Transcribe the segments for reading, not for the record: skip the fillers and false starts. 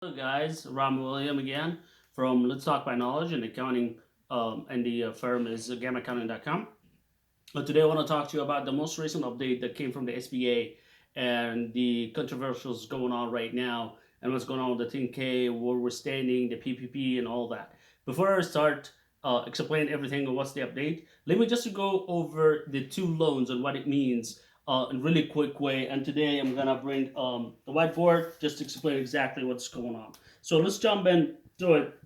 Hello guys, Ram William again from Let's Talk by Knowledge and Accounting, and the firm is gamaccounting.com. Today I want to talk to you about the most recent update that came from the SBA and the controversials going on right now and what's going on with the 10K, where we're standing, the PPP, and all that. Before I start explain everything and what's the update, let me just go over the two loans and what it means in a really quick way. And today I'm gonna bring the whiteboard just to explain exactly what's going on. So let's jump into it.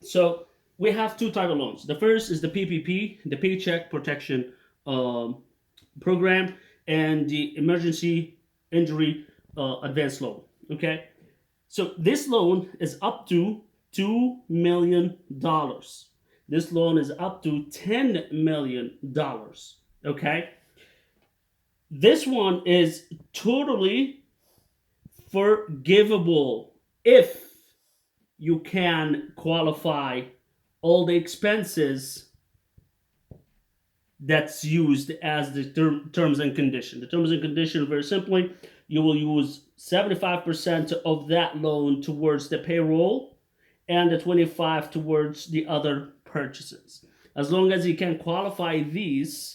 So we have two type of loans. The first is the PPP, the Paycheck Protection um, Program, and the Emergency Injury Advance Loan. Okay, so this loan is up to $2 million. This loan is up to $10 million. Okay, this one is totally forgivable if you can qualify all the expenses that's used as the terms and condition. The terms and condition, very simply, you will use 75% of that loan towards the payroll and the 25 towards the other purchases. As long as you can qualify these,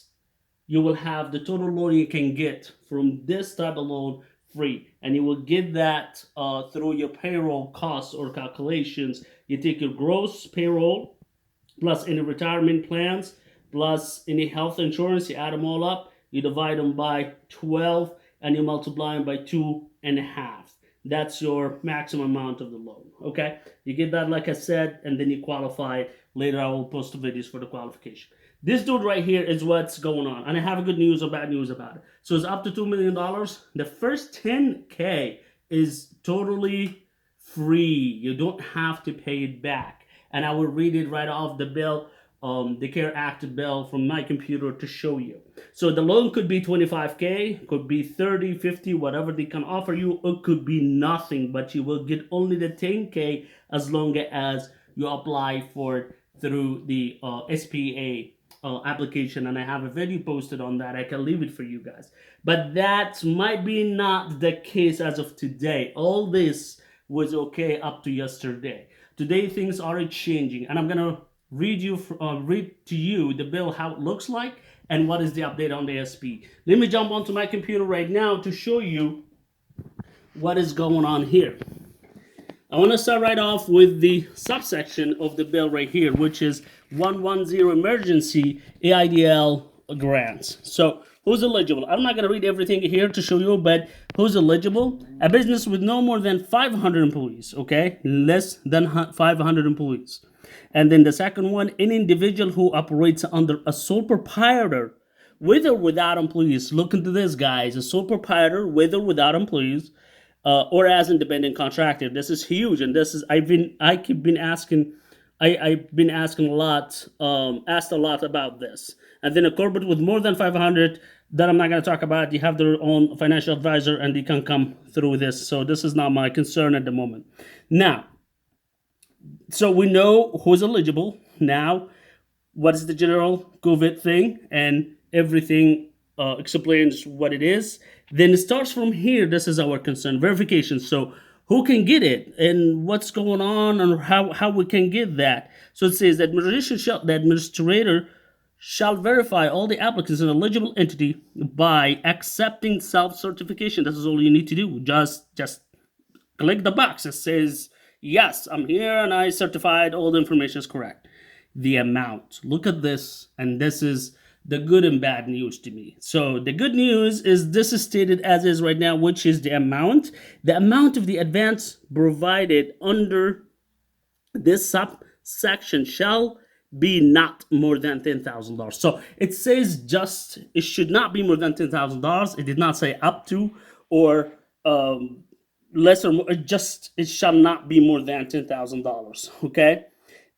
you will have the total loan you can get from this type of loan free, and you will get that through your payroll costs or calculations. You take your gross payroll plus any retirement plans plus any health insurance, you add them all up, you divide them by 12, and you multiply them by 2.5. That's your maximum amount of the loan. Okay, you get that, like I said, and then you qualify. Later I will post the videos for the qualification. This dude right here is what's going on, and I have good news or bad news about it. So it's up to $2 million. The first 10K is totally free. You don't have to pay it back, and I will read it right off the bill, the CARE Act bill from my computer to show you. So the loan could be 25K, could be 30, 50, whatever they can offer you. It could be nothing, but you will get only the 10K as long as you apply for it through the SBA application, and I have a video posted on that. I can leave it for you guys, but that might be not the case as of today. All this was okay up to yesterday. Today things are changing, and I'm gonna read to you the bill, how it looks like, and what is the update on the SP. Let me jump onto my computer right now to show you what is going on here. I want to start right off with the subsection of the bill right here, which is 110 emergency EIDl grants. So who's eligible? I'm not going to read everything here to show you, but who's eligible? A business with no more than 500 employees, okay? Less than 500 employees. And then the second one, any individual who operates under a sole proprietor with or without employees. Look into this, guys. A sole proprietor with or without employees. Or as independent contractor. This is huge, and this is I've been asking a lot, asked a lot about this. And then a corporate with more than 500 that I'm not going to talk about. They have their own financial advisor, and they can come through this. So this is not my concern at the moment. Now, so we know who's eligible. Now, what is the general COVID thing, and everything explains what it is. Then it starts from here. This is our concern, verification. So who can get it and what's going on and how we can get that. So it says that the administrator shall verify all the applicants in eligible entity by accepting self-certification. This is all you need to do. Just click the box. It says, yes, I'm here and I certified all the information is correct. The amount. Look at this, and this is the good and bad news to me. So the good news is this is stated as is right now, which is the amount. The amount of the advance provided under this subsection shall be not more than $10,000. So it says just it should not be more than $10,000. It did not say up to or less or more. It shall not be more than $10,000. Okay.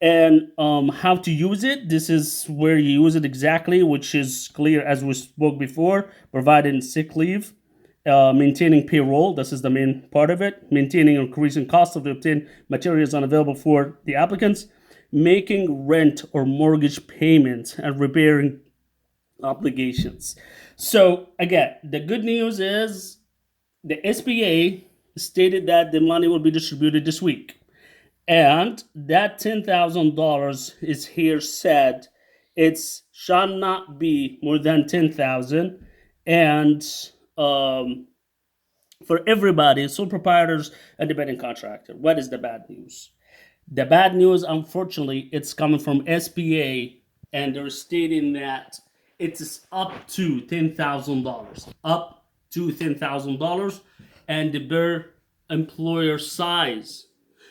And how to use it, this is where you use it exactly, which is clear as we spoke before. Providing sick leave, maintaining payroll, this is the main part of it, maintaining increasing cost of the obtained materials unavailable for the applicants, making rent or mortgage payments, and repairing obligations. So again, the good news is the SBA stated that the money will be distributed this week. And that $10,000 is here said it shall not be more than 10,000. And um, for everybody, sole proprietors and dependent contractor. What is the bad news? The bad news, unfortunately, it's coming from SBA, and they're stating that it is up to $10,000, up to $10,000, and the bare employer size.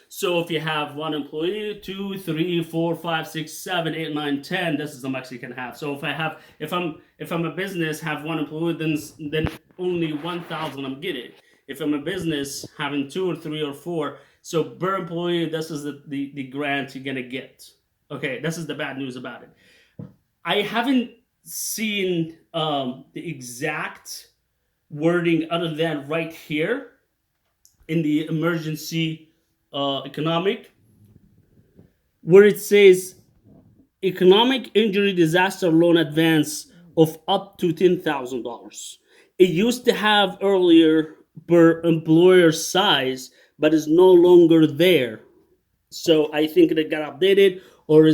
So if you have one employee, 2, 3, 4, 5, 6, 7, 8, 9, 10, this is the max you can have. So if I'm a business, have one employee, then only 1,000 I'm getting. If I'm a business having 2 or 3 or 4, so per employee, this is the grant you're gonna get. Okay, this is the bad news about it. I haven't seen the exact wording other than right here in the emergency economic, where it says economic injury disaster loan advance of up to $10,000. It used to have earlier per employer size, but is no longer there. So I think it got updated, or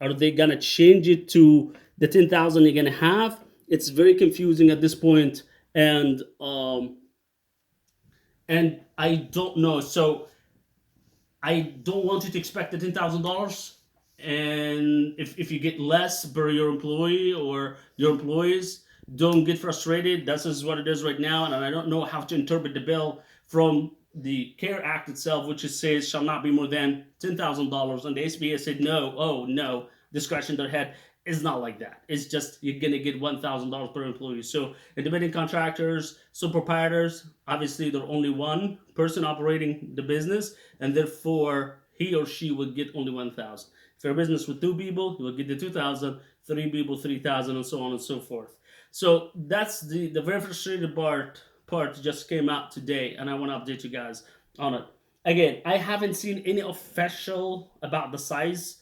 are they gonna change it to the 10,000 you're gonna have? It's very confusing at this point, and I don't know. So I don't want you to expect the $10,000. And if you get less per your employee or your employees, don't get frustrated. This is what it is right now, and I don't know how to interpret the bill from the CARE Act itself, which it says shall not be more than $10,000, and the SBA said no. Oh no, discretion their head. It's not like that. It's just you're gonna get $1,000 per employee. So independent contractors, sole proprietors, obviously they're only one person operating the business, and therefore he or she would get only 1,000. If you're a business with 2 people, you will get the 2,000, 3 people 3,000, and so on and so forth. So that's the very frustrating part just came out today, and I want to update you guys on it. Again, I haven't seen any official about the size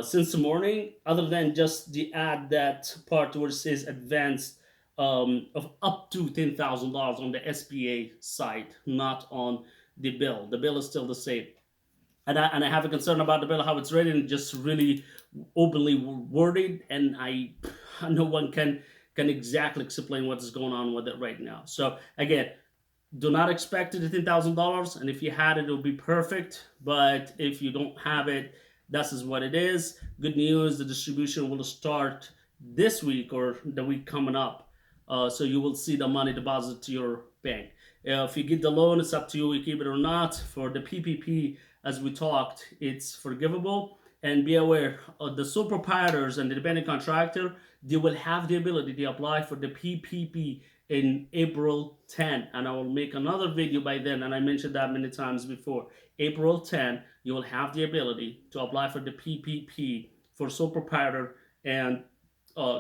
since the morning, other than just the ad that part where it says advanced of up to $10,000 on the SBA site, not on the bill. The bill is still the same. And I have a concern about the bill, how it's written, just really openly worded, and no one can exactly explain what is going on with it right now. So again, do not expect it at $10,000, and if you had it, it would be perfect. But if you don't have it, this is what it is. Good news: the distribution will start this week or the week coming up. So you will see the money deposited to your bank. If you get the loan, it's up to you. You keep it or not. For the PPP, as we talked, it's forgivable. And be aware, the sole proprietors and the dependent contractor, they will have the ability to apply for the PPP in April 10. And I will make another video by then, and I mentioned that many times before. April 10, you will have the ability to apply for the PPP for sole proprietor and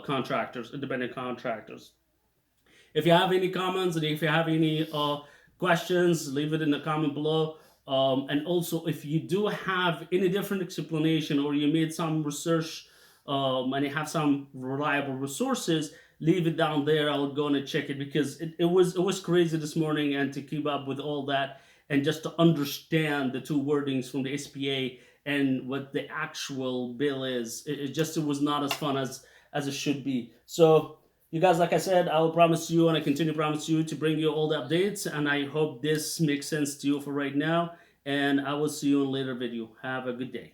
contractors, independent contractors. If you have any comments and if you have any questions, leave it in the comment below. And also, if you do have any different explanation or you made some research and you have some reliable resources, leave it down there. I'll go and check it, because it was crazy this morning, and to keep up with all that and just to understand the two wordings from the SBA and what the actual bill is, it was not as fun as it should be. So you guys, like I said, I will promise you, and I continue to promise you, to bring you all the updates, and I hope this makes sense to you for right now, and I will see you in a later video. Have a good day.